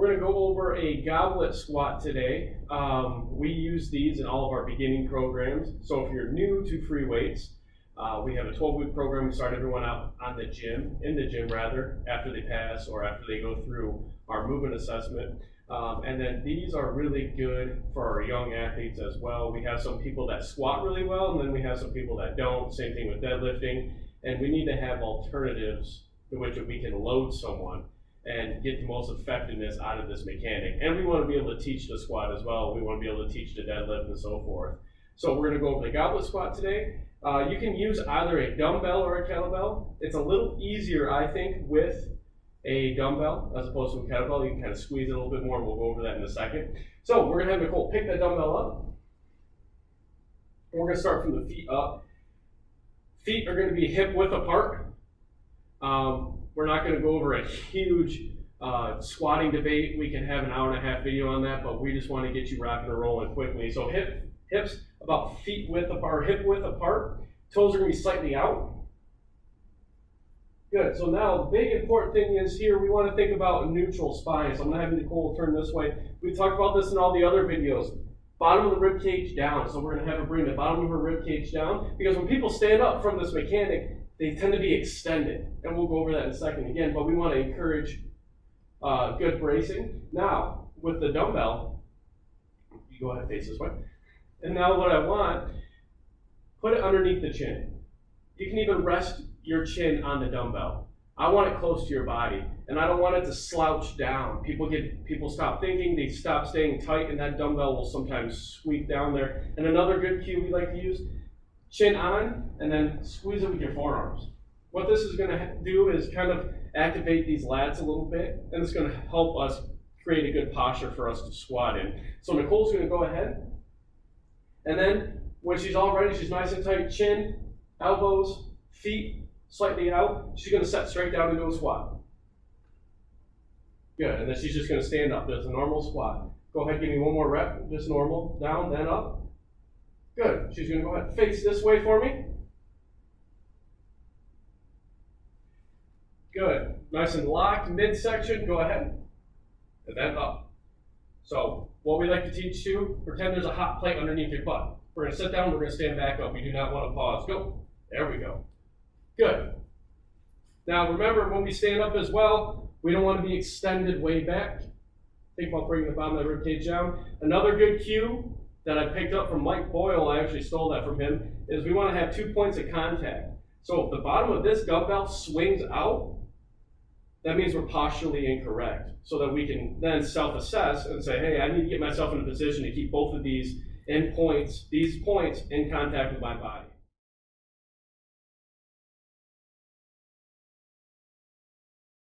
We're going to go over a goblet squat today. We use these in all of our beginning programs. So if you're new to free weights, we have a 12-week program. We start everyone out in the gym after they pass or after they go through our movement assessment. And then these are really good for our young athletes as well. We have some people that squat really well, and then we have some people that don't. Same thing with deadlifting. And we need to have alternatives to which we can load someone and get the most effectiveness out of this mechanic. And we want to be able to teach the squat as well. We want to be able to teach the deadlift and so forth. So we're going to go over the goblet squat today. You can use either a dumbbell or a kettlebell. It's a little easier, I think, with a dumbbell as opposed to a kettlebell. You can kind of squeeze it a little bit more, and we'll go over that in a second. So we're going to have Nicole pick that dumbbell up. We're going to start from the feet up. Feet are going to be hip width apart. We're not going to go over a huge squatting debate. We can have an hour-and-a-half video on that, but we just want to get you rocking and rolling quickly. So hips about hip width apart. Toes are going to be slightly out. Good. So now the big important thing is here we want to think about a neutral spine. So I'm going to have Nicole turn this way. We talked about this in all the other videos. Bottom of the rib cage down. So we're going to have her bring the bottom of her rib cage down, because when people stand up from this mechanic, they tend to be extended, and we'll go over that in a second again, but we want to encourage good bracing. Now, with the dumbbell, you go ahead and face this way. And now what I want, put it underneath the chin. You can even rest your chin on the dumbbell. I want it close to your body, and I don't want it to slouch down. People stop thinking, they stop staying tight, and that dumbbell will sometimes sweep down there. And another good cue we like to use, chin on, and then squeeze it with your forearms. What this is going to do is kind of activate these lats a little bit, and it's going to help us create a good posture for us to squat in. So Nicole's going to go ahead, and then when she's all ready, she's nice and tight, chin, elbows, feet slightly out. She's going to set straight down into a squat. Good, and then she's just going to stand up. There's a normal squat. Go ahead, give me one more rep, just normal, down, then up. Good. She's going to go ahead and face this way for me. Good. Nice and locked midsection. Go ahead. And then up. So what we like to teach you, pretend there's a hot plate underneath your butt. We're going to sit down. We're going to stand back up. We do not want to pause. Go. There we go. Good. Now remember, when we stand up as well, we don't want to be extended way back. Think about bringing the bottom of the rib cage down. Another good cue that I picked up from Mike Boyle, I actually stole that from him, is we want to have 2 points of contact. So if the bottom of this dumbbell swings out, that means we're posturally incorrect, so that we can then self-assess and say, hey, I need to get myself in a position to keep both of these points in contact with my body.